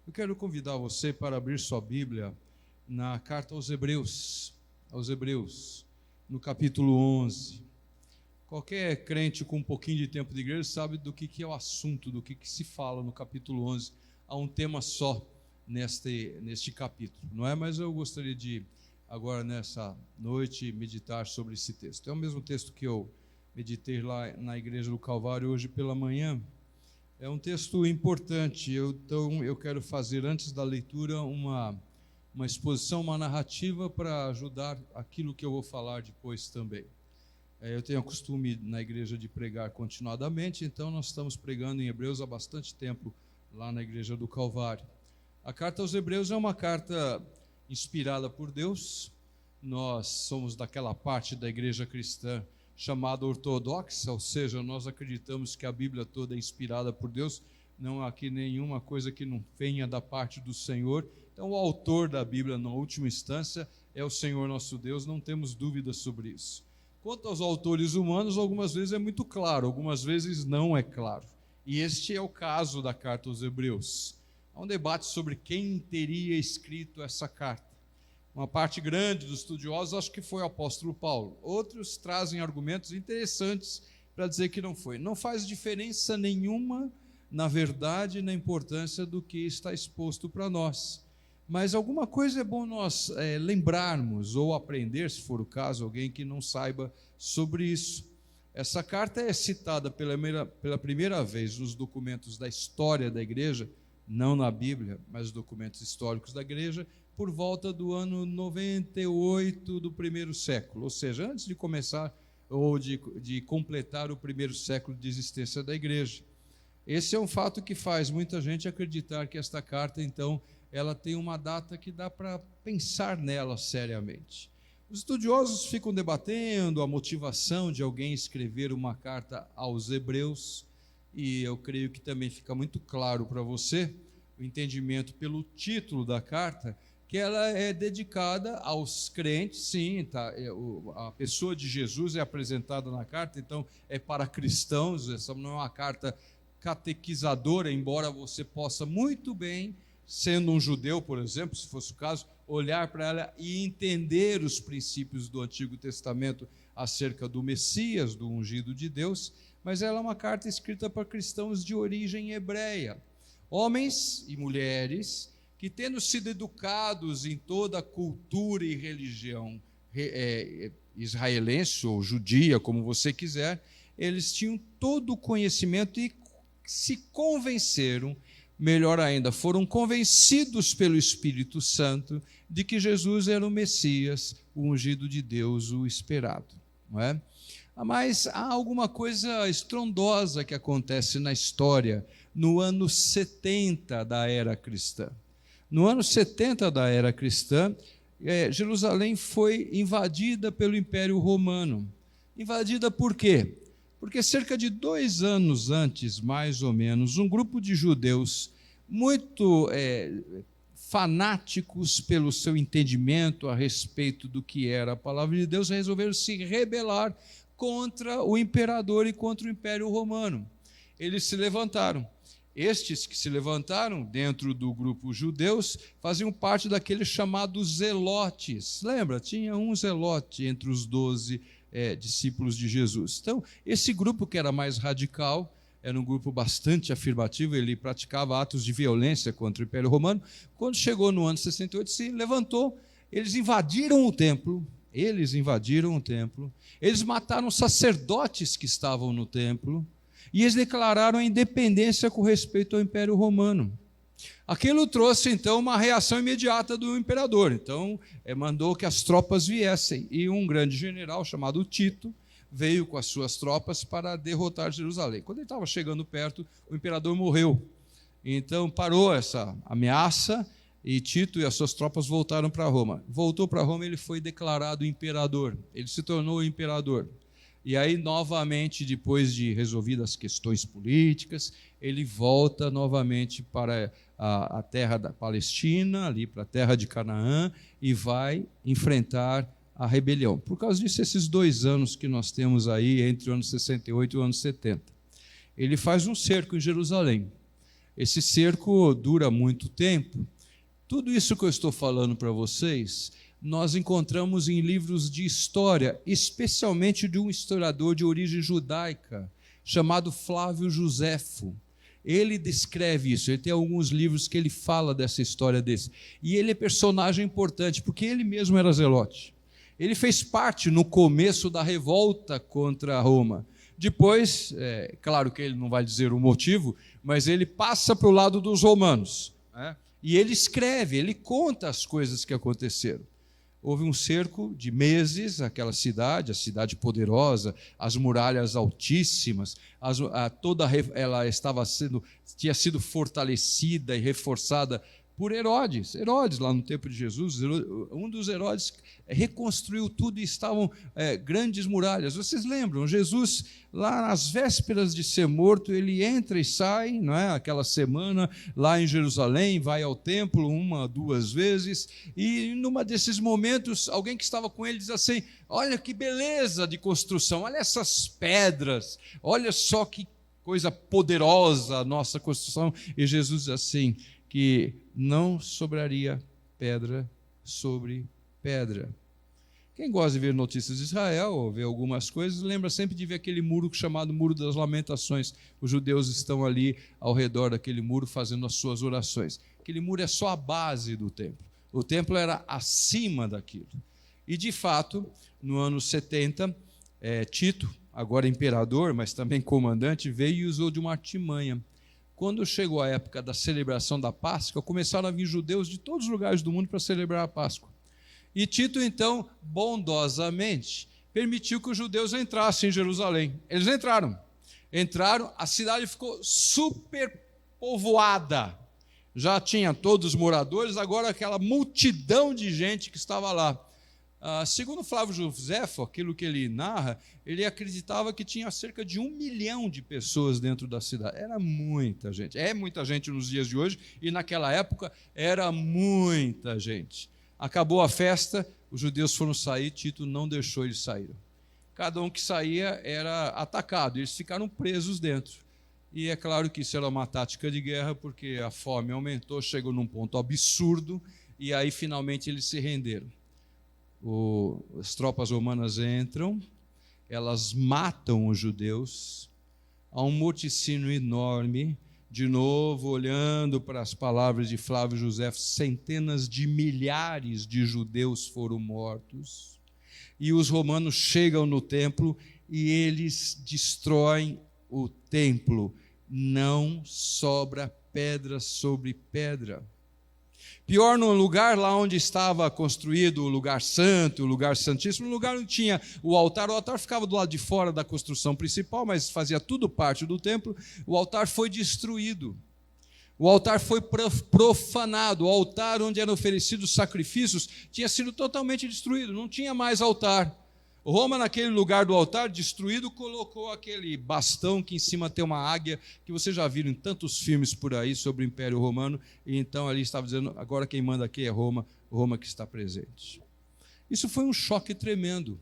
Eu quero convidar você para abrir sua Bíblia na carta aos Hebreus, no capítulo 11. Qualquer crente com um pouquinho de tempo de igreja sabe do que é o assunto, do que se fala no capítulo 11. Há um tema só neste capítulo, não é? Mas eu gostaria de, agora nessa noite, meditar sobre esse texto. É o mesmo texto que eu meditei lá na Igreja do Calvário hoje pela manhã. É um texto importante, então eu quero fazer antes da leitura uma exposição, uma narrativa para ajudar aquilo que eu vou falar depois também. Eu tenho o costume na igreja de pregar continuadamente, então nós estamos pregando em Hebreus há bastante tempo lá na Igreja do Calvário. A carta aos Hebreus é uma carta inspirada por Deus. Nós somos daquela parte da igreja cristã chamada ortodoxa, ou seja, nós acreditamos que a Bíblia toda é inspirada por Deus, não há aqui nenhuma coisa que não venha da parte do Senhor. Então o autor da Bíblia, na última instância, é o Senhor nosso Deus, não temos dúvidas sobre isso. Quanto aos autores humanos, algumas vezes é muito claro, algumas vezes não é claro. E este é o caso da carta aos Hebreus. Há um debate sobre quem teria escrito essa carta. Uma parte grande dos estudiosos acha que foi o apóstolo Paulo. Outros trazem argumentos interessantes para dizer que não foi. Não faz diferença nenhuma, na verdade, na importância do que está exposto para nós. Mas alguma coisa é bom nós lembrarmos ou aprender, se for o caso, alguém que não saiba sobre isso. Essa carta é citada pela primeira vez nos documentos da história da igreja, não na Bíblia, mas documentos históricos da igreja, por volta do ano 98 do primeiro século, ou seja, antes de começar ou de completar o primeiro século de existência da igreja. Esse é um fato que faz muita gente acreditar que esta carta, então, ela tem uma data que dá para pensar nela seriamente. Os estudiosos ficam debatendo a motivação de alguém escrever uma carta aos Hebreus, e eu creio que também fica muito claro para você o entendimento pelo título da carta, que ela é dedicada aos crentes, sim, tá? A pessoa de Jesus é apresentada na carta, então é para cristãos. Essa não é uma carta catequizadora, embora você possa muito bem, sendo um judeu, por exemplo, se fosse o caso, olhar para ela e entender os princípios do Antigo Testamento acerca do Messias, do ungido de Deus, mas ela é uma carta escrita para cristãos de origem hebreia, homens e mulheres que, tendo sido educados em toda a cultura e religião israelense ou judia, como você quiser, eles tinham todo o conhecimento e se convenceram, melhor ainda, foram convencidos pelo Espírito Santo de que Jesus era o Messias, o ungido de Deus, o esperado, não é? Mas há alguma coisa estrondosa que acontece na história no ano 70 da era cristã. No ano 70 da era cristã, Jerusalém foi invadida pelo Império Romano. Invadida por quê? Porque cerca de 2 anos antes, mais ou menos, um grupo de judeus muito fanáticos pelo seu entendimento a respeito do que era a palavra de Deus, resolveram se rebelar contra o imperador e contra o Império Romano. Eles se levantaram. Estes que se levantaram dentro do grupo judeus faziam parte daqueles chamados zelotes. Lembra? Tinha um zelote entre os 12 discípulos de Jesus. Então, esse grupo que era mais radical, era um grupo bastante afirmativo, ele praticava atos de violência contra o Império Romano. Quando chegou no ano 68, se levantou, eles invadiram o templo, eles mataram sacerdotes que estavam no templo, e eles declararam a independência com respeito ao Império Romano. Aquilo trouxe, então, uma reação imediata do imperador. Então, mandou que as tropas viessem, e um grande general chamado Tito veio com as suas tropas para derrotar Jerusalém. Quando ele estava chegando perto, o imperador morreu. Então, parou essa ameaça, e Tito e as suas tropas voltaram para Roma. Voltou para Roma, ele foi declarado imperador, ele se tornou imperador. E aí, novamente, depois de resolvidas as questões políticas, ele volta novamente para a terra da Palestina, ali para a terra de Canaã, e vai enfrentar a rebelião. Por causa disso, esses 2 anos que nós temos aí, entre o ano 68 e o ano 70. Ele faz um cerco em Jerusalém. Esse cerco dura muito tempo. Tudo isso que eu estou falando para vocês, nós encontramos em livros de história, especialmente de um historiador de origem judaica, chamado Flávio Joséfo. Ele descreve isso, ele tem alguns livros que ele fala dessa história desse. E ele é personagem importante, porque ele mesmo era zelote. Ele fez parte no começo da revolta contra Roma. Depois, claro que ele não vai dizer o motivo, mas ele passa para o lado dos romanos, né? E ele escreve, ele conta as coisas que aconteceram. Houve um cerco de meses, aquela cidade, a cidade poderosa, as muralhas altíssimas, ela tinha sido fortalecida e reforçada por Herodes. Herodes, lá no tempo de Jesus, um dos Herodes reconstruiu tudo e estavam grandes muralhas. Vocês lembram? Jesus, lá nas vésperas de ser morto, ele entra e sai, não é? Aquela semana, lá em Jerusalém, vai ao templo 1, 2 vezes, e numa desses momentos, alguém que estava com ele diz assim: olha que beleza de construção, olha essas pedras, olha só que coisa poderosa a nossa construção. E Jesus diz assim, que não sobraria pedra sobre pedra. Quem gosta de ver notícias de Israel, ou ver algumas coisas, lembra sempre de ver aquele muro chamado Muro das Lamentações. Os judeus estão ali ao redor daquele muro fazendo as suas orações. Aquele muro é só a base do templo. O templo era acima daquilo. E, de fato, no ano 70, Tito, agora imperador, mas também comandante, veio e usou de uma artimanha. Quando chegou a época da celebração da Páscoa, começaram a vir judeus de todos os lugares do mundo para celebrar a Páscoa. E Tito, então, bondosamente, permitiu que os judeus entrassem em Jerusalém. Eles entraram, a cidade ficou super povoada. Já tinha todos os moradores, agora aquela multidão de gente que estava lá. Segundo Flávio Joséfo, aquilo que ele narra, ele acreditava que tinha cerca de 1 milhão de pessoas dentro da cidade. Era muita gente. É muita gente nos dias de hoje, e naquela época era muita gente. Acabou a festa, os judeus foram sair, Tito não deixou eles saírem. Cada um que saía era atacado, eles ficaram presos dentro. E é claro que isso era uma tática de guerra, porque a fome aumentou, chegou num ponto absurdo, e aí finalmente eles se renderam. As tropas romanas entram, elas matam os judeus, há um morticínio enorme. De novo, olhando para as palavras de Flávio Joséfo, centenas de milhares de judeus foram mortos, e os romanos chegam no templo e eles destroem o templo, não sobra pedra sobre pedra. Pior, no lugar lá onde estava construído o lugar santo, o lugar santíssimo, no lugar onde tinha o altar ficava do lado de fora da construção principal, mas fazia tudo parte do templo. O altar foi destruído, o altar foi profanado, o altar onde eram oferecidos sacrifícios tinha sido totalmente destruído, não tinha mais altar. Roma, naquele lugar do altar destruído, colocou aquele bastão que em cima tem uma águia, que vocês já viram em tantos filmes por aí sobre o Império Romano, e então ali estava dizendo, agora quem manda aqui é Roma, Roma que está presente. Isso foi um choque tremendo.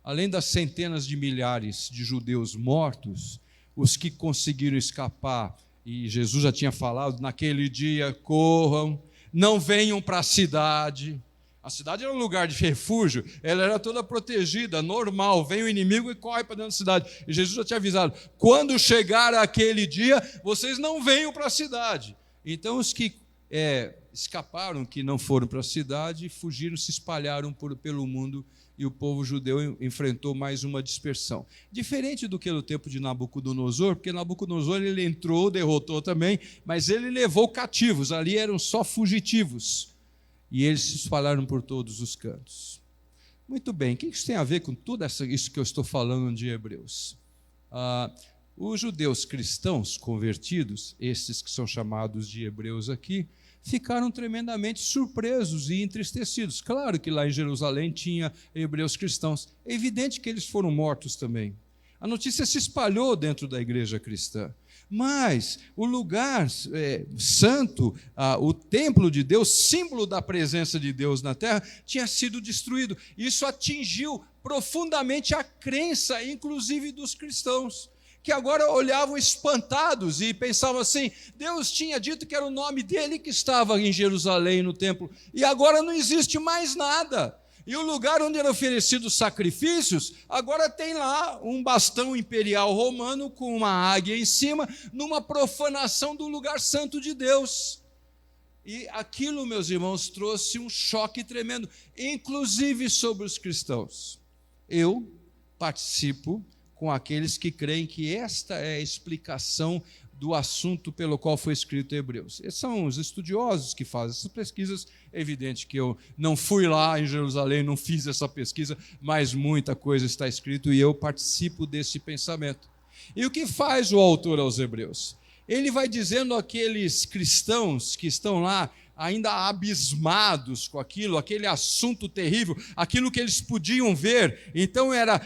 Além das centenas de milhares de judeus mortos, os que conseguiram escapar, e Jesus já tinha falado, naquele dia, corram, não venham para a cidade. A cidade era um lugar de refúgio, ela era toda protegida, normal, vem o inimigo e corre para dentro da cidade. E Jesus já tinha avisado, quando chegar aquele dia, vocês não venham para a cidade. Então os que escaparam, que não foram para a cidade, fugiram, se espalharam pelo mundo, e o povo judeu enfrentou mais uma dispersão. Diferente do que no tempo de Nabucodonosor, porque Nabucodonosor ele entrou, derrotou também, mas ele levou cativos, ali eram só fugitivos. E eles se espalharam por todos os cantos. Muito bem, o que isso tem a ver com tudo isso que eu estou falando de Hebreus? Os judeus cristãos convertidos, esses que são chamados de hebreus aqui, ficaram tremendamente surpresos e entristecidos. Claro que lá em Jerusalém tinha hebreus cristãos. É evidente que eles foram mortos também. A notícia se espalhou dentro da igreja cristã. Mas o lugar santo, o templo de Deus, símbolo da presença de Deus na terra, tinha sido destruído. Isso atingiu profundamente a crença, inclusive dos cristãos, que agora olhavam espantados e pensavam assim: Deus tinha dito que era o nome dele que estava em Jerusalém, no templo, e agora não existe mais nada. E o lugar onde eram oferecidos sacrifícios, agora tem lá um bastão imperial romano com uma águia em cima, numa profanação do lugar santo de Deus. E aquilo, meus irmãos, trouxe um choque tremendo, inclusive sobre os cristãos. Eu participo com aqueles que creem que esta é a explicação do assunto pelo qual foi escrito Hebreus. Esses são os estudiosos que fazem essas pesquisas. É evidente que eu não fui lá em Jerusalém, não fiz essa pesquisa, mas muita coisa está escrito e eu participo desse pensamento. E o que faz o autor aos Hebreus? Ele vai dizendo àqueles cristãos que estão lá ainda abismados com aquilo, aquele assunto terrível, aquilo que eles podiam ver. Então era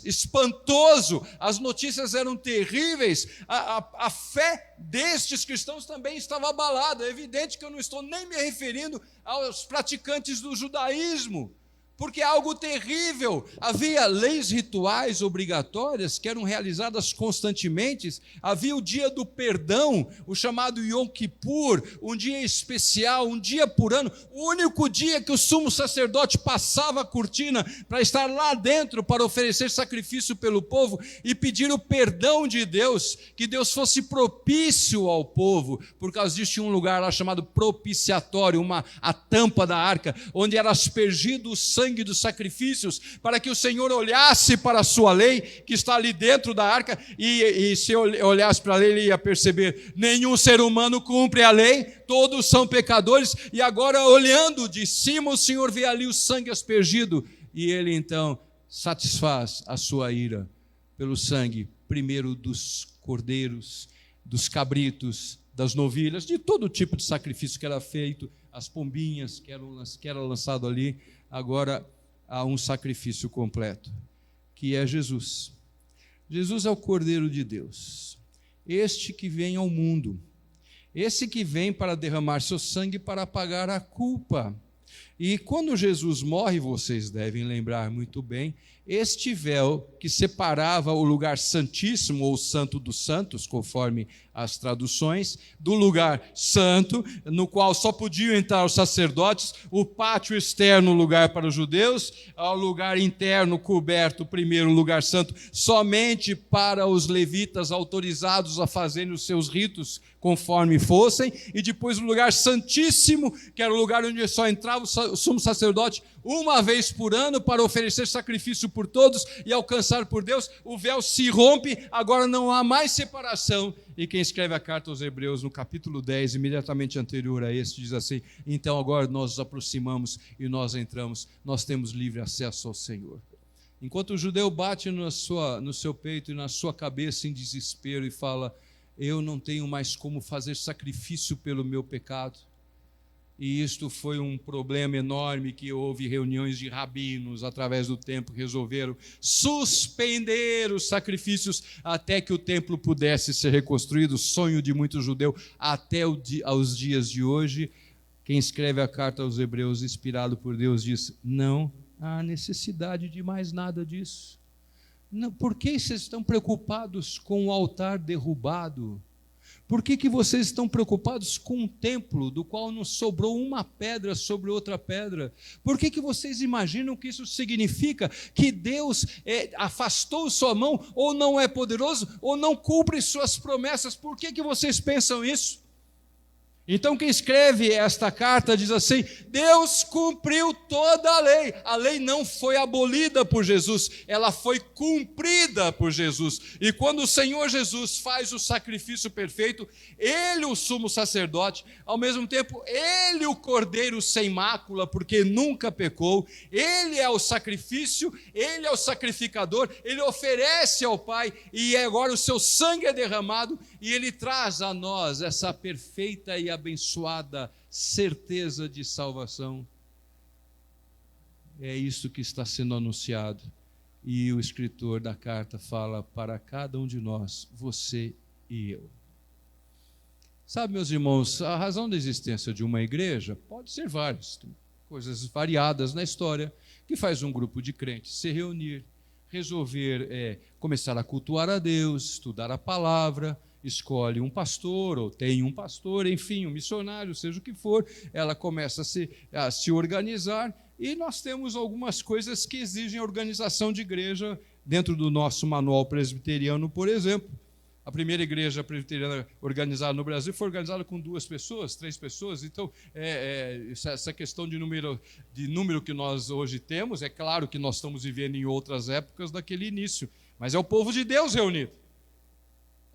espantoso, as notícias eram terríveis, a fé destes cristãos também estava abalada. É evidente que eu não estou nem me referindo aos praticantes do judaísmo, porque é algo terrível. Havia leis rituais obrigatórias que eram realizadas constantemente. Havia o dia do perdão, o chamado Yom Kippur, um dia especial, um dia por ano, o único dia que o sumo sacerdote passava a cortina para estar lá dentro para oferecer sacrifício pelo povo e pedir o perdão de Deus, que Deus fosse propício ao povo. Por causa disso tinha um lugar lá chamado propiciatório, a tampa da arca, onde era aspergido o sangue dos sacrifícios, para que o Senhor olhasse para a sua lei, que está ali dentro da arca, e se olhasse para a lei, ele ia perceber: nenhum ser humano cumpre a lei, todos são pecadores, e agora olhando de cima, o Senhor vê ali o sangue aspergido, e ele então satisfaz a sua ira pelo sangue, primeiro dos cordeiros, dos cabritos, das novilhas, de todo tipo de sacrifício que era feito, as pombinhas que era lançado ali. Agora há um sacrifício completo, que é Jesus. Jesus é o Cordeiro de Deus, este que vem ao mundo, esse que vem para derramar seu sangue para pagar a culpa. E quando Jesus morre, vocês devem lembrar muito bem, este véu que separava o lugar santíssimo, ou santo dos santos, conforme as traduções, do lugar santo, no qual só podiam entrar os sacerdotes, o pátio externo, lugar para os judeus, o lugar interno coberto, o primeiro lugar santo, somente para os levitas autorizados a fazerem os seus ritos conforme fossem, e depois o lugar santíssimo, que era o lugar onde só entrava o sumo sacerdote uma vez por ano para oferecer sacrifício por todos e alcançar por Deus. O véu se rompe, agora não há mais separação. E quem escreve a carta aos Hebreus, no capítulo 10, imediatamente anterior a esse, diz assim: então agora nós nos aproximamos e nós entramos, nós temos livre acesso ao Senhor. Enquanto o judeu bate no seu peito e na sua cabeça em desespero e fala: eu não tenho mais como fazer sacrifício pelo meu pecado. E isto foi um problema enorme, que houve reuniões de rabinos através do tempo que resolveram suspender os sacrifícios até que o templo pudesse ser reconstruído, sonho de muito judeu até aos dias de hoje. Quem escreve a carta aos Hebreus, inspirado por Deus, diz: não há necessidade de mais nada disso. Não, por que vocês estão preocupados com o altar derrubado? Por que vocês estão preocupados com um templo do qual não sobrou uma pedra sobre outra pedra? Por que vocês imaginam que isso significa que Deus afastou sua mão, ou não é poderoso, ou não cumpre suas promessas? Por que vocês pensam isso? Então quem escreve esta carta diz assim: Deus cumpriu toda a lei não foi abolida por Jesus, ela foi cumprida por Jesus. E quando o Senhor Jesus faz o sacrifício perfeito, Ele o sumo sacerdote, ao mesmo tempo Ele o cordeiro sem mácula, porque nunca pecou, Ele é o sacrifício, Ele é o sacrificador, Ele oferece ao Pai, e agora o seu sangue é derramado, e Ele traz a nós essa perfeita e abençoada certeza de salvação. É isso que está sendo anunciado, e o escritor da carta fala para cada um de nós, você e eu. Sabe, meus irmãos, a razão da existência de uma igreja pode ser várias, tem coisas variadas na história que faz um grupo de crentes se reunir, resolver começar a cultuar a Deus, estudar a palavra, escolhe um pastor, ou tem um pastor, enfim, um missionário, seja o que for, ela começa a se organizar, e nós temos algumas coisas que exigem organização de igreja dentro do nosso manual presbiteriano, por exemplo. A primeira igreja presbiteriana organizada no Brasil foi organizada com 2 pessoas, 3 pessoas. Então, essa questão de número que nós hoje temos, é claro que nós estamos vivendo em outras épocas daquele início, mas é o povo de Deus reunido.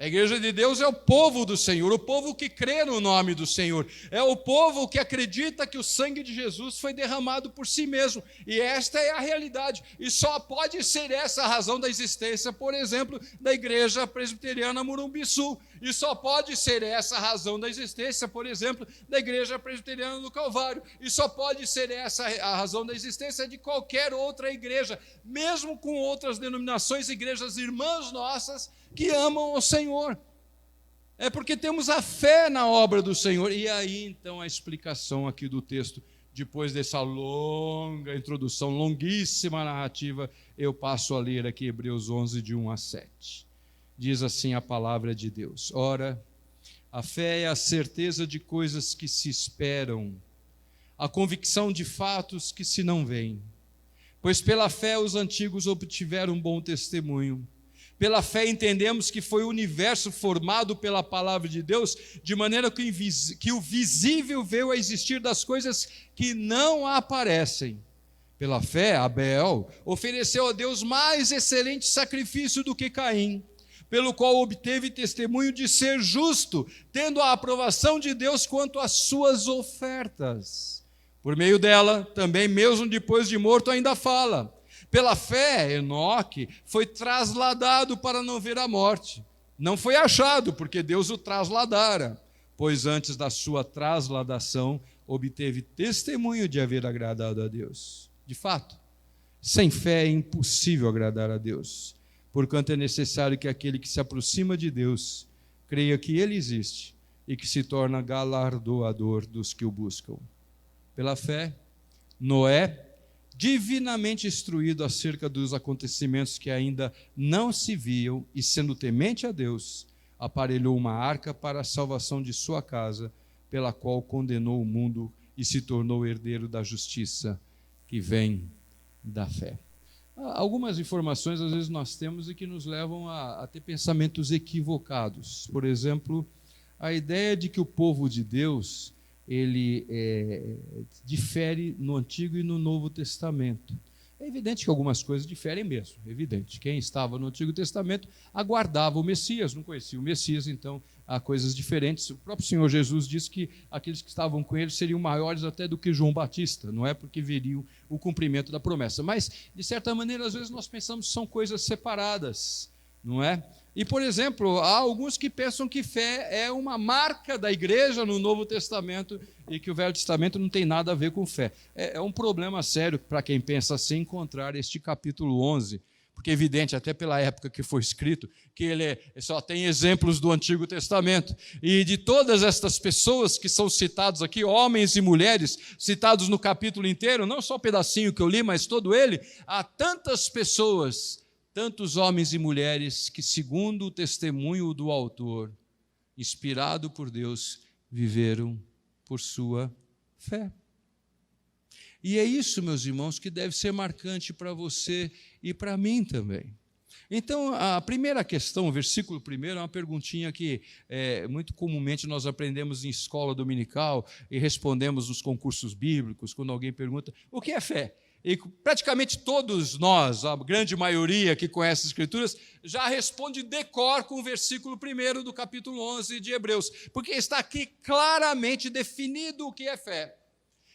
A igreja de Deus é o povo do Senhor, o povo que crê no nome do Senhor, é o povo que acredita que o sangue de Jesus foi derramado por si mesmo, e esta é a realidade, e só pode ser essa a razão da existência, por exemplo, da igreja presbiteriana Morumbi Sul, e só pode ser essa a razão da existência, por exemplo, da igreja presbiteriana do Calvário, e só pode ser essa a razão da existência de qualquer outra igreja, mesmo com outras denominações, igrejas irmãs nossas, que amam o Senhor. É porque temos a fé na obra do Senhor. E aí, então, a explicação aqui do texto, depois dessa longa introdução, longuíssima narrativa, eu passo a ler aqui Hebreus 11, de 1 a 7. Diz assim a palavra de Deus: Ora, a fé é a certeza de coisas que se esperam, a convicção de fatos que se não veem. Pois pela fé os antigos obtiveram um bom testemunho. Pela fé entendemos que foi o universo formado pela palavra de Deus, de maneira que o visível veio a existir das coisas que não aparecem. Pela fé, Abel ofereceu a Deus mais excelente sacrifício do que Caim, pelo qual obteve testemunho de ser justo, tendo a aprovação de Deus quanto às suas ofertas. Por meio dela, também mesmo depois de morto ainda fala. Pela fé, Enoque foi trasladado para não ver a morte. Não foi achado, porque Deus o trasladara, pois antes da sua trasladação, obteve testemunho de haver agradado a Deus. De fato, sem fé é impossível agradar a Deus, porquanto é necessário que aquele que se aproxima de Deus creia que Ele existe e que se torna galardoador dos que o buscam. Pela fé, Noé, divinamente instruído acerca dos acontecimentos que ainda não se viam, e sendo temente a Deus, aparelhou uma arca para a salvação de sua casa, pela qual condenou o mundo e se tornou herdeiro da justiça que vem da fé. Algumas informações às vezes nós temos e que nos levam a ter pensamentos equivocados. Por exemplo, a ideia de que o povo de Deus ele difere no Antigo e no Novo Testamento. É evidente que algumas coisas diferem mesmo, é evidente. Quem estava no Antigo Testamento aguardava o Messias, não conhecia o Messias, então há coisas diferentes. O próprio Senhor Jesus disse que aqueles que estavam com ele seriam maiores até do que João Batista, não é porque veriam o cumprimento da promessa. Mas, de certa maneira, às vezes nós pensamos que são coisas separadas, não é? E, por exemplo, há alguns que pensam que fé é uma marca da igreja no Novo Testamento e que o Velho Testamento não tem nada a ver com fé. É um problema sério para quem pensa assim encontrar este capítulo 11, porque é evidente, até pela época que foi escrito, que ele só tem exemplos do Antigo Testamento. E de todas estas pessoas que são citados aqui, homens e mulheres, citados no capítulo inteiro, não só o pedacinho que eu li, mas todo ele, há tantas pessoas, tantos homens e mulheres que, segundo o testemunho do autor, inspirado por Deus, viveram por sua fé. E é isso, meus irmãos, que deve ser marcante para você e para mim também. Então, a primeira questão, o versículo primeiro, é uma perguntinha que muito comumente nós aprendemos em escola dominical e respondemos nos concursos bíblicos, quando alguém pergunta, o que é fé? E praticamente todos nós, a grande maioria que conhece as Escrituras, já responde de cor com o versículo 1 do capítulo 11 de Hebreus, porque está aqui claramente definido o que é fé.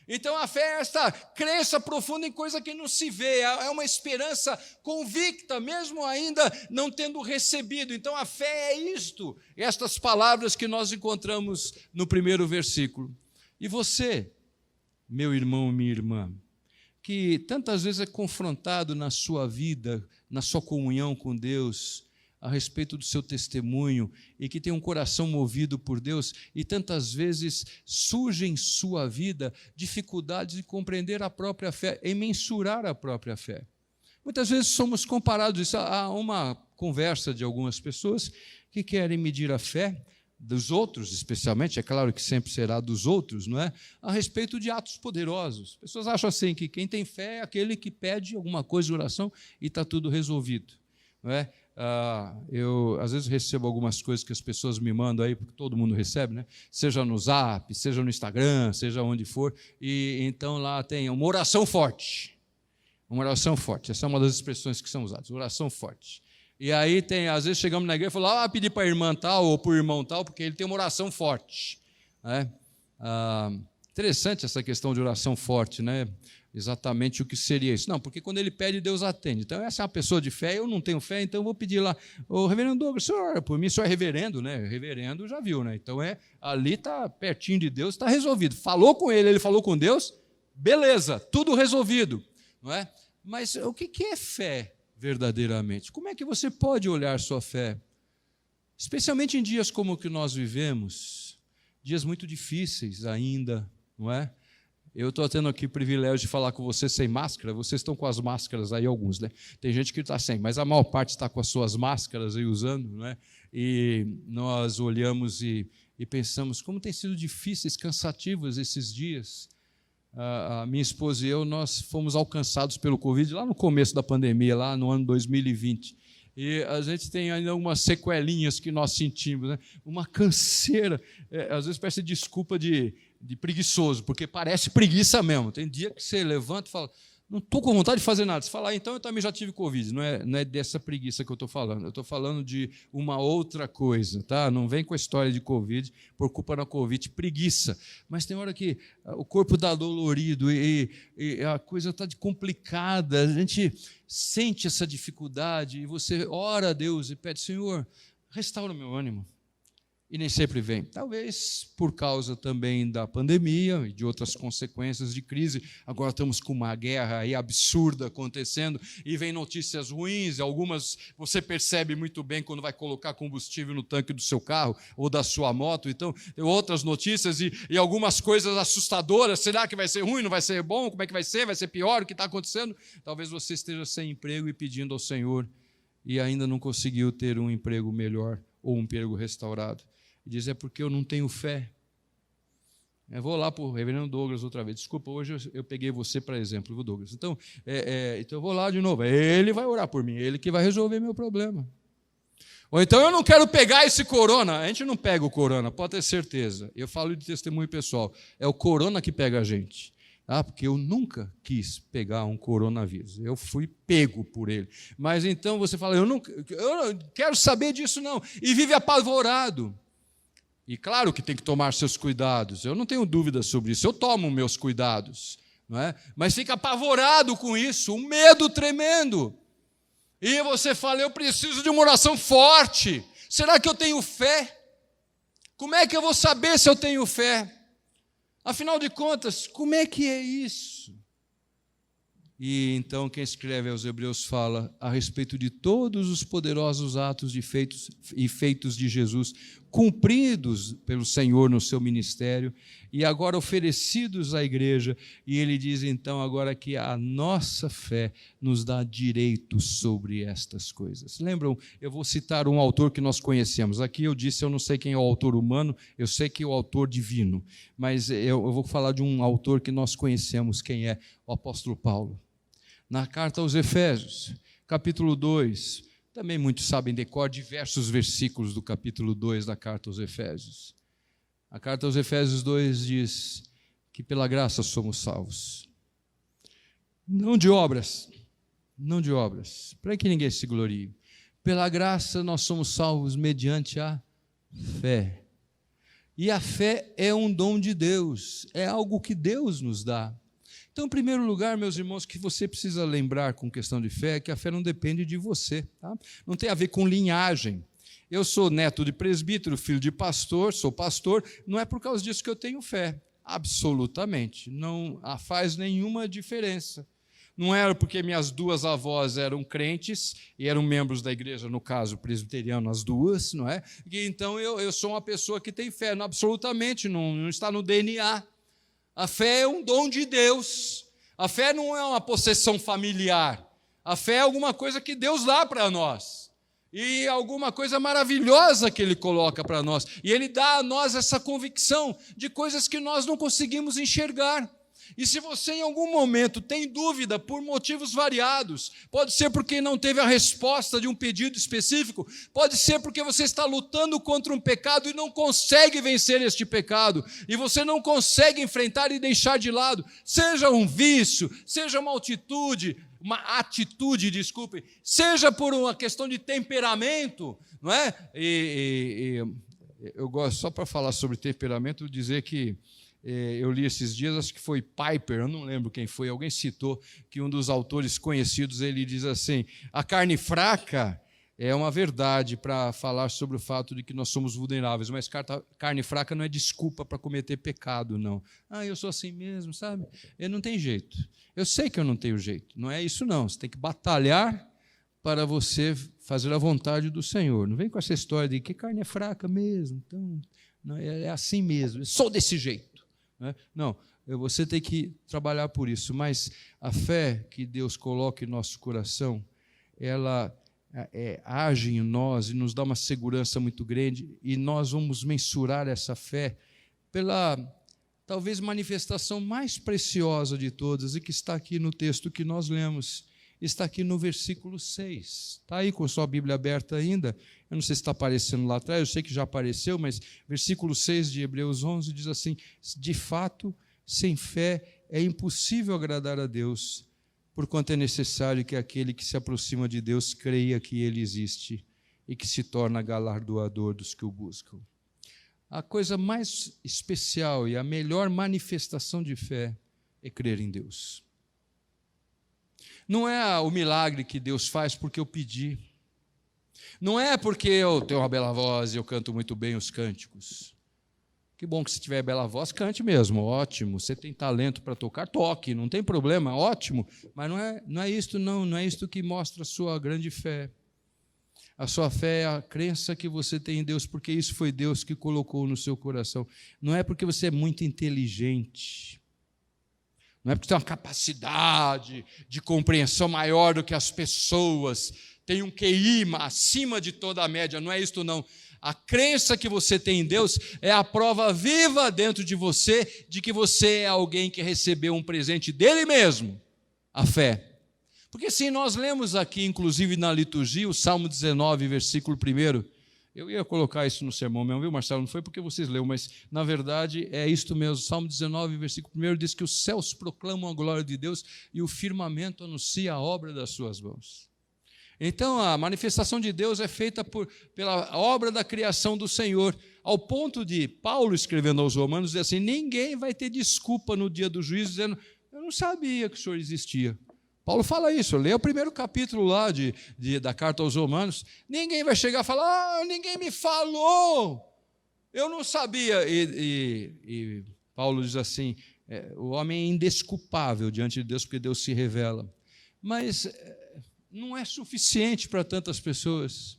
Então a fé é esta crença profunda em coisa que não se vê, é uma esperança convicta, mesmo ainda não tendo recebido. Então a fé é isto, estas palavras que nós encontramos no primeiro versículo. E você, meu irmão e minha irmã, que tantas vezes é confrontado na sua vida, na sua comunhão com Deus, a respeito do seu testemunho, e que tem um coração movido por Deus, e tantas vezes surge em sua vida dificuldades de compreender a própria fé, em mensurar a própria fé. Muitas vezes somos comparados isso a uma conversa de algumas pessoas que querem medir a fé dos outros, especialmente, é claro que sempre será dos outros, não é? A respeito de atos poderosos. As pessoas acham assim que quem tem fé é aquele que pede alguma coisa de oração e está tudo resolvido, não é? Eu às vezes recebo algumas coisas que as pessoas me mandam aí, porque todo mundo recebe, né? Seja no Zap, seja no Instagram, seja onde for, e então lá tem uma oração forte. Uma oração forte, essa é uma das expressões que são usadas, oração forte. E aí tem, às vezes chegamos na igreja e falamos, pedir para a irmã tal ou para o irmão tal, porque ele tem uma oração forte. Né? Interessante essa questão de oração forte, né? Exatamente o que seria isso. Não, porque quando ele pede, Deus atende. Então, essa é uma pessoa de fé, eu não tenho fé, então eu vou pedir lá, ô reverendo Douglas, o senhor ora por mim, o senhor é reverendo, né? Reverendo já viu, né? Então, ali está pertinho de Deus, está resolvido. Falou com ele falou com Deus, beleza, tudo resolvido. Não é? Mas o que é fé verdadeiramente? Como é que você pode olhar sua fé? Especialmente em dias como o que nós vivemos, dias muito difíceis ainda, não é? Eu estou tendo aqui o privilégio de falar com vocês sem máscara, vocês estão com as máscaras aí, alguns, né? Tem gente que está sem, mas a maior parte está com as suas máscaras aí usando, não é? E nós olhamos e pensamos como tem sido difíceis, cansativos esses dias. A minha esposa e eu, nós fomos alcançados pelo Covid lá no começo da pandemia, lá no ano 2020. E a gente tem ainda algumas sequelinhas que nós sentimos, né? Uma canseira, às vezes parece desculpa de preguiçoso, porque parece preguiça mesmo. Tem dia que você levanta e fala, não estou com vontade de fazer nada. Você fala, então eu também já tive Covid. Não é dessa preguiça que eu estou falando. Eu estou falando de uma outra coisa, tá? Não vem com a história de Covid, por culpa da Covid, preguiça. Mas tem hora que o corpo está dolorido e a coisa está complicada. A gente sente essa dificuldade e você ora a Deus e pede, Senhor, restaura o meu ânimo. E nem sempre vem. Talvez por causa também da pandemia e de outras consequências de crise. Agora estamos com uma guerra aí absurda acontecendo e vem notícias ruins. Algumas você percebe muito bem quando vai colocar combustível no tanque do seu carro ou da sua moto. Então, tem outras notícias e algumas coisas assustadoras. Será que vai ser ruim? Não vai ser bom? Como é que vai ser? Vai ser pior? O que está acontecendo? Talvez você esteja sem emprego e pedindo ao Senhor e ainda não conseguiu ter um emprego melhor ou um emprego restaurado. E diz, é porque eu não tenho fé. Eu vou lá para o reverendo Douglas outra vez. Desculpa, hoje eu peguei você para exemplo, viu, Douglas? Então, então eu vou lá de novo. Ele vai orar por mim, ele que vai resolver meu problema. Ou então eu não quero pegar esse corona. A gente não pega o corona, pode ter certeza. Eu falo de testemunho pessoal. É o corona que pega a gente. Porque eu nunca quis pegar um coronavírus. Eu fui pego por ele. Mas então você fala, eu não quero saber disso não. E vive apavorado. E claro que tem que tomar seus cuidados, eu não tenho dúvida sobre isso, eu tomo meus cuidados, não é? Mas fica apavorado com isso, um medo tremendo. E você fala, eu preciso de uma oração forte, será que eu tenho fé? Como é que eu vou saber se eu tenho fé? Afinal de contas, como é que é isso? E então quem escreve aos Hebreus fala a respeito de todos os poderosos atos e feitos de Jesus, cumpridos pelo Senhor no seu ministério e agora oferecidos à igreja. E ele diz então agora que a nossa fé nos dá direito sobre estas coisas. Lembram? Eu vou citar um autor que nós conhecemos. Aqui eu disse, eu não sei quem é o autor humano, eu sei que é o autor divino. Mas eu vou falar de um autor que nós conhecemos, quem é? O apóstolo Paulo. Na carta aos Efésios, capítulo 2, também muitos sabem de cor diversos versículos do capítulo 2 da carta aos Efésios. A carta aos Efésios 2 diz que pela graça somos salvos. Não de obras, para que ninguém se glorie. Pela graça nós somos salvos mediante a fé. E a fé é um dom de Deus, é algo que Deus nos dá. Então, em primeiro lugar, meus irmãos, que você precisa lembrar com questão de fé, é que a fé não depende de você, tá? Não tem a ver com linhagem. Eu sou neto de presbítero, filho de pastor, sou pastor, não é por causa disso que eu tenho fé, absolutamente, não faz nenhuma diferença. Não era porque minhas duas avós eram crentes e eram membros da igreja, no caso presbiteriano, as duas, não é? E então eu sou uma pessoa que tem fé, não, absolutamente, não está no DNA. A fé é um dom de Deus. A fé não é uma possessão familiar. A fé é alguma coisa que Deus dá para nós. E alguma coisa maravilhosa que Ele coloca para nós. E Ele dá a nós essa convicção de coisas que nós não conseguimos enxergar. E se você em algum momento tem dúvida por motivos variados, pode ser porque não teve a resposta de um pedido específico, pode ser porque você está lutando contra um pecado e não consegue vencer este pecado, e você não consegue enfrentar e deixar de lado, seja um vício, seja uma atitude, seja por uma questão de temperamento, não é? Eu gosto, só para falar sobre temperamento, dizer que eu li esses dias, acho que foi Piper, eu não lembro quem foi, alguém citou que um dos autores conhecidos, ele diz assim, a carne fraca é uma verdade para falar sobre o fato de que nós somos vulneráveis, mas carne fraca não é desculpa para cometer pecado, não. Eu sou assim mesmo, sabe? Não tem jeito. Eu sei que eu não tenho jeito, não é isso não, você tem que batalhar para você fazer a vontade do Senhor. Não vem com essa história de que carne é fraca mesmo, então, não, é assim mesmo, eu sou desse jeito. Não, você tem que trabalhar por isso, mas a fé que Deus coloca em nosso coração, ela age em nós e nos dá uma segurança muito grande, e nós vamos mensurar essa fé pela, talvez, manifestação mais preciosa de todas, e que está aqui no texto que nós lemos, está aqui no versículo 6. Está aí com sua Bíblia aberta ainda? Eu não sei se está aparecendo lá atrás, eu sei que já apareceu, mas versículo 6 de Hebreus 11 diz assim, de fato, sem fé é impossível agradar a Deus, porquanto é necessário que aquele que se aproxima de Deus creia que Ele existe e que se torna galardoador dos que o buscam. A coisa mais especial e a melhor manifestação de fé é crer em Deus. Não é o milagre que Deus faz porque eu pedi. Não é porque eu tenho uma bela voz e eu canto muito bem os cânticos. Que bom que se tiver bela voz, cante mesmo, ótimo. Você tem talento para tocar, toque, não tem problema, ótimo. Mas não é isto que mostra a sua grande fé. A sua fé é a crença que você tem em Deus, porque isso foi Deus que colocou no seu coração. Não é porque você é muito inteligente. Não é porque tem uma capacidade de compreensão maior do que as pessoas, tem um QI acima de toda a média, não é isso não. A crença que você tem em Deus é a prova viva dentro de você de que você é alguém que recebeu um presente dele mesmo, a fé. Porque se nós lemos aqui, inclusive na liturgia, o Salmo 19, versículo 1, eu ia colocar isso no sermão mesmo, viu, Marcelo? Não foi porque vocês leram, mas, na verdade, é isto mesmo. Salmo 19, versículo 1, diz que os céus proclamam a glória de Deus e o firmamento anuncia a obra das suas mãos. Então, a manifestação de Deus é feita pela obra da criação do Senhor, ao ponto de Paulo, escrevendo aos Romanos, dizer assim, ninguém vai ter desculpa no dia do juízo, dizendo, eu não sabia que o Senhor existia. Paulo fala isso, lê o primeiro capítulo lá da carta aos Romanos, ninguém vai chegar e falar, ninguém me falou, eu não sabia. E Paulo diz assim, o homem é indesculpável diante de Deus, porque Deus se revela. Mas não é suficiente para tantas pessoas.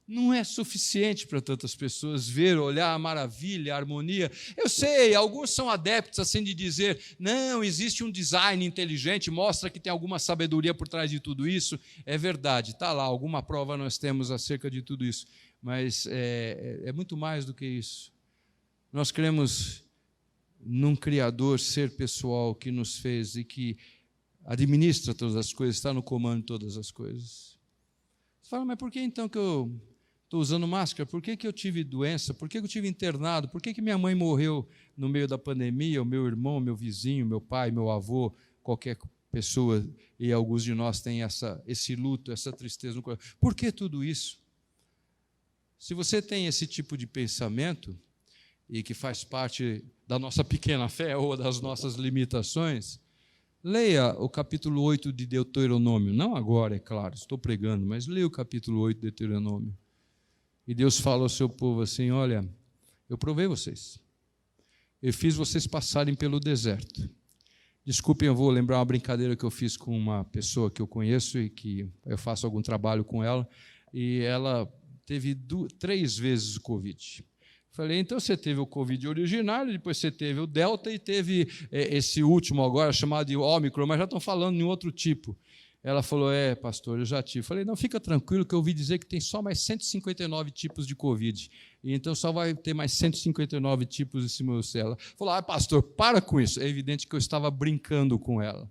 Não é suficiente para tantas pessoas ver, olhar a maravilha, a harmonia. Eu sei, alguns são adeptos assim de dizer, não, existe um design inteligente, mostra que tem alguma sabedoria por trás de tudo isso. É verdade, está lá, alguma prova nós temos acerca de tudo isso. Mas é muito mais do que isso. Nós cremos num Criador, ser pessoal, que nos fez e que administra todas as coisas, está no comando de todas as coisas. Você fala, mas por que então que eu estou usando máscara? Por que eu tive doença? Por que eu tive internado? Por que minha mãe morreu no meio da pandemia? O meu irmão, meu vizinho, meu pai, meu avô, qualquer pessoa, e alguns de nós têm esse luto, essa tristeza no coração. Por que tudo isso? Se você tem esse tipo de pensamento, e que faz parte da nossa pequena fé ou das nossas limitações, leia o capítulo 8 de Deuteronômio, não agora, é claro, estou pregando, mas leia o capítulo 8 de Deuteronômio. E Deus fala ao seu povo assim, olha, eu provei vocês, eu fiz vocês passarem pelo deserto. Desculpem, eu vou lembrar uma brincadeira que eu fiz com uma pessoa que eu conheço e que eu faço algum trabalho com ela, e ela teve 3 vezes o Covid. Falei, então você teve o Covid originário, depois você teve o Delta e teve esse último agora, chamado de Ômicron, mas já estão falando em outro tipo. Ela falou, pastor, eu já tive. Falei, não, fica tranquilo que eu ouvi dizer que tem só mais 159 tipos de Covid. E então só vai ter mais 159 tipos em cima do céu. Ela falou, pastor, para com isso. É evidente que eu estava brincando com ela.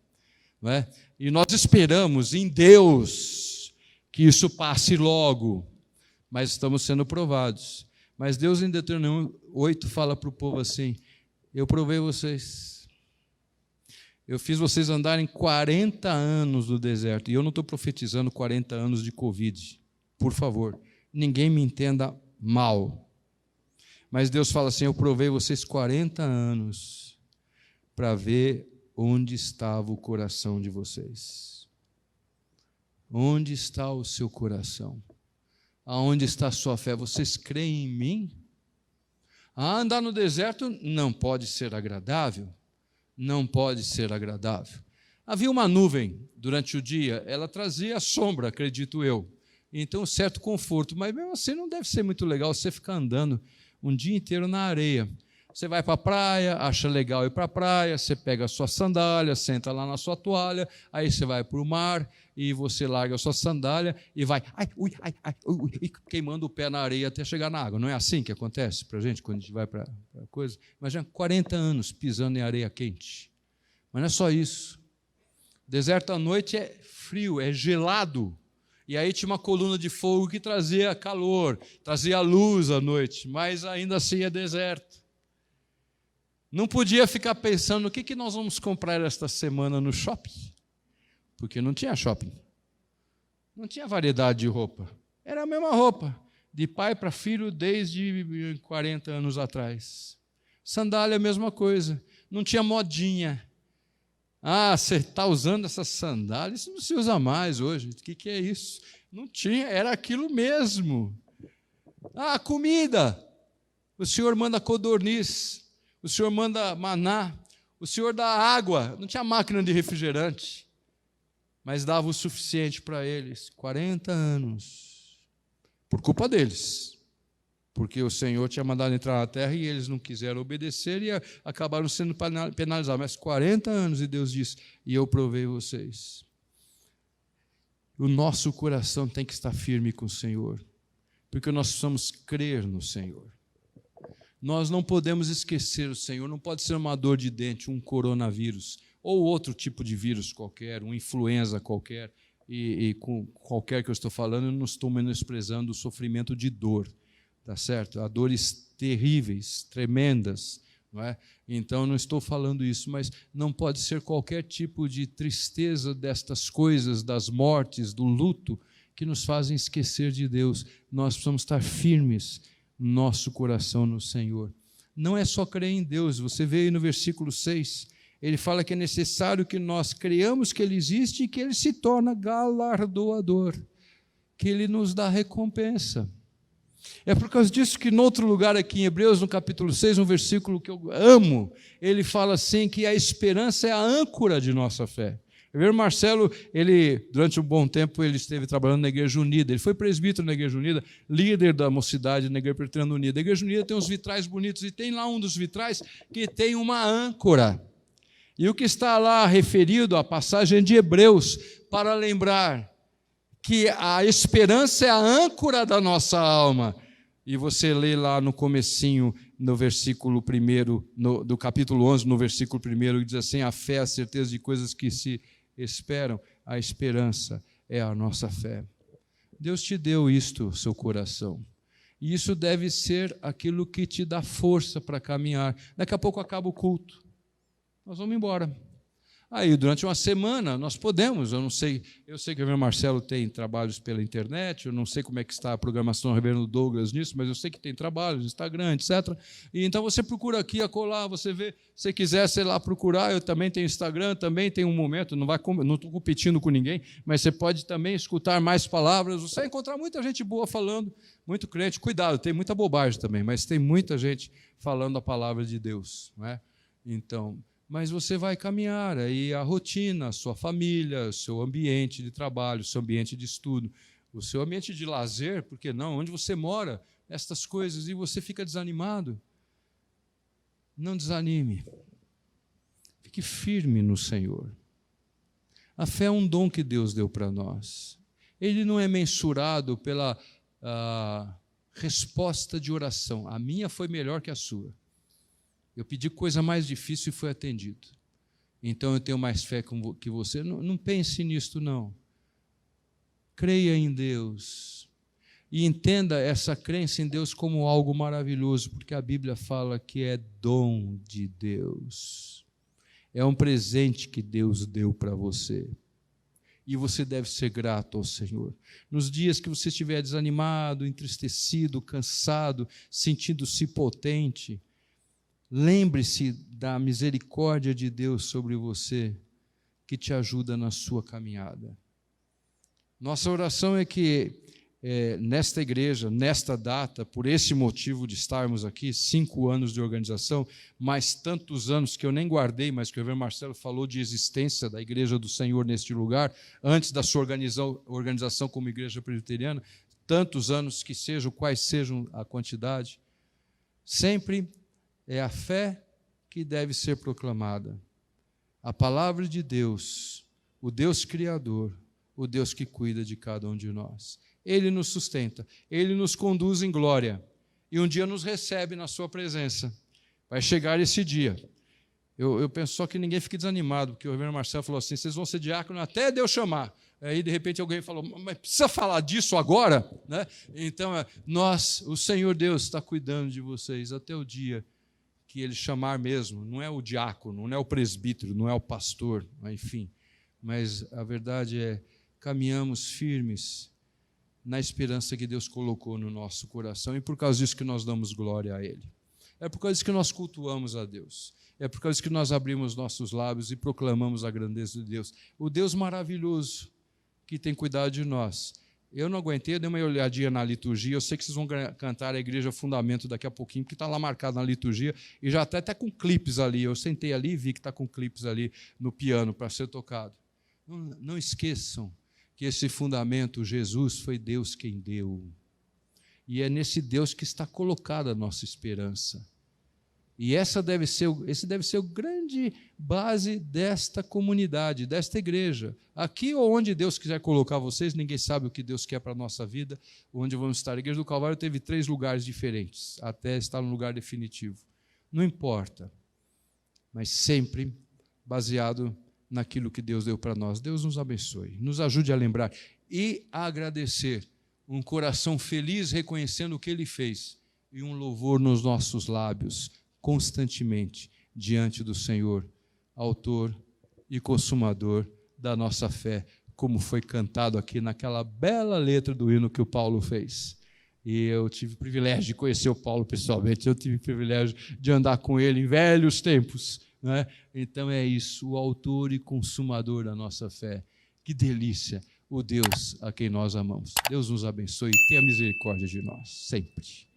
Não é? E nós esperamos em Deus que isso passe logo, mas estamos sendo provados. Mas Deus em Deuteronômio 8 fala para o povo assim, eu provei vocês. Eu fiz vocês andarem 40 anos no deserto. E eu não estou profetizando 40 anos de Covid. Por favor, ninguém me entenda mal. Mas Deus fala assim, eu provei vocês 40 anos para ver onde estava o coração de vocês. Onde está o seu coração? Aonde está a sua fé? Vocês creem em mim? Andar no deserto não pode ser agradável. Não pode ser agradável. Havia uma nuvem durante o dia, ela trazia sombra, acredito eu. Então, certo conforto, mas mesmo assim não deve ser muito legal você ficar andando um dia inteiro na areia. Você vai para a praia, acha legal ir para a praia, você pega a sua sandália, senta lá na sua toalha, aí você vai para o mar e você larga a sua sandália e vai queimando o pé na areia até chegar na água. Não é assim que acontece para a gente quando a gente vai para a coisa? Imagina, 40 anos pisando em areia quente. Mas não é só isso. O deserto à noite é frio, é gelado. E aí tinha uma coluna de fogo que trazia calor, trazia luz à noite, mas ainda assim é deserto. Não podia ficar pensando o que nós vamos comprar esta semana no shopping, porque não tinha shopping. Não tinha variedade de roupa. Era a mesma roupa, de pai para filho desde 40 anos atrás. Sandália, a mesma coisa. Não tinha modinha. Você está usando essa sandália? Isso não se usa mais hoje. O que é isso? Não tinha, era aquilo mesmo. Comida. O Senhor manda codorniz. O Senhor manda maná, o Senhor dá água, não tinha máquina de refrigerante, mas dava o suficiente para eles, 40 anos, por culpa deles, porque o Senhor tinha mandado entrar na terra e eles não quiseram obedecer e acabaram sendo penalizados, mas 40 anos e Deus disse, e eu provei vocês. O nosso coração tem que estar firme com o Senhor, porque nós precisamos crer no Senhor. Nós não podemos esquecer o Senhor, não pode ser uma dor de dente, um coronavírus, ou outro tipo de vírus qualquer, uma influenza qualquer, e com qualquer que eu estou falando, eu não estou menosprezando o sofrimento de dor, tá certo? Há dores terríveis, tremendas, não é? Então não estou falando isso, mas não pode ser qualquer tipo de tristeza destas coisas, das mortes, do luto, que nos fazem esquecer de Deus. Nós precisamos estar firmes, nosso coração no Senhor. Não é só crer em Deus, você vê aí no versículo 6, ele fala que é necessário que nós creiamos que Ele existe e que Ele se torna galardoador, que Ele nos dá recompensa. É por causa disso que, em outro lugar aqui em Hebreus, no capítulo 6, um versículo que eu amo, ele fala assim que a esperança é a âncora de nossa fé. O reverendo Marcelo, durante um bom tempo, ele esteve trabalhando na Igreja Unida. Ele foi presbítero na Igreja Unida, líder da mocidade na Igreja Presbiteriana Unida. A Igreja Unida tem uns vitrais bonitos, e tem lá um dos vitrais que tem uma âncora. E o que está lá referido à passagem de Hebreus, para lembrar que a esperança é a âncora da nossa alma. E você lê lá no comecinho, no versículo 1, do capítulo 11, no versículo 1, que diz assim, a fé é a certeza de coisas que se esperam, a esperança é a nossa fé. Deus te deu isto, seu coração. E isso deve ser aquilo que te dá força para caminhar. Daqui a pouco acaba o culto. Nós vamos embora. Aí, durante uma semana, nós podemos, eu sei que o reverendo Marcelo tem trabalhos pela internet, eu não sei como é que está a programação do reverendo Douglas nisso, mas eu sei que tem trabalhos, Instagram, etc. E então você procura aqui, acolá, você vê, se quiser, sei lá, procurar, eu também tenho Instagram, também tenho um momento, não estou competindo com ninguém, mas você pode também escutar mais palavras, você vai encontrar muita gente boa falando, muito crente, cuidado, tem muita bobagem também, mas tem muita gente falando a palavra de Deus, não é? Então, mas você vai caminhar, aí a rotina, a sua família, o seu ambiente de trabalho, o seu ambiente de estudo, o seu ambiente de lazer, por que não? Onde você mora, estas coisas, e você fica desanimado. Não desanime. Fique firme no Senhor. A fé é um dom que Deus deu para nós. Ele não é mensurado pela resposta de oração. A minha foi melhor que a sua. Eu pedi coisa mais difícil e foi atendido. Então eu tenho mais fé que você. Não pense nisto, não. Creia em Deus. E entenda essa crença em Deus como algo maravilhoso, porque a Bíblia fala que é dom de Deus. É um presente que Deus deu para você. E você deve ser grato ao Senhor. Nos dias que você estiver desanimado, entristecido, cansado, sentindo-se potente, lembre-se da misericórdia de Deus sobre você, que te ajuda na sua caminhada. Nossa oração é que nesta igreja, nesta data, por esse motivo de estarmos aqui, 5 anos de organização, mais tantos anos que eu nem guardei, mas que o reverendo Marcelo falou de existência da Igreja do Senhor neste lugar, antes da sua organização como igreja presbiteriana, tantos anos que sejam, quais sejam a quantidade, sempre é a fé que deve ser proclamada. A palavra de Deus, o Deus Criador, o Deus que cuida de cada um de nós. Ele nos sustenta, Ele nos conduz em glória e um dia nos recebe na sua presença. Vai chegar esse dia. Eu penso só que ninguém fique desanimado, porque o reverendo Marcelo falou assim, vocês vão ser diácono até Deus chamar. Aí, de repente, alguém falou, mas precisa falar disso agora? Né? Então, o Senhor Deus está cuidando de vocês até o dia que Ele chamar mesmo. Não é o diácono, não é o presbítero, não é o pastor, enfim. Mas a verdade é, caminhamos firmes na esperança que Deus colocou no nosso coração, e por causa disso que nós damos glória a Ele. É por causa disso que nós cultuamos a Deus. É por causa disso que nós abrimos nossos lábios e proclamamos a grandeza de Deus. O Deus maravilhoso que tem cuidado de nós. Eu não aguentei, eu dei uma olhadinha na liturgia, eu sei que vocês vão cantar a Igreja Fundamento daqui a pouquinho, porque está lá marcado na liturgia, e já até com clipes ali. Eu sentei ali e vi que está com clipes ali no piano para ser tocado. Não esqueçam que esse fundamento, Jesus, foi Deus quem deu. E é nesse Deus que está colocada a nossa esperança. E esse deve ser o grande base desta comunidade, desta igreja. Aqui ou onde Deus quiser colocar vocês, ninguém sabe o que Deus quer para a nossa vida, onde vamos estar. A Igreja do Calvário teve 3 lugares diferentes, até estar no lugar definitivo. Não importa, mas sempre baseado naquilo que Deus deu para nós. Deus nos abençoe, nos ajude a lembrar e a agradecer, um coração feliz reconhecendo o que Ele fez e um louvor nos nossos lábios, constantemente, diante do Senhor, autor e consumador da nossa fé, como foi cantado aqui naquela bela letra do hino que o Paulo fez. E eu tive o privilégio de conhecer o Paulo pessoalmente, eu tive o privilégio de andar com ele em velhos tempos, né? Então é isso, o autor e consumador da nossa fé. Que delícia, o Deus a quem nós amamos. Deus nos abençoe e tenha misericórdia de nós, sempre.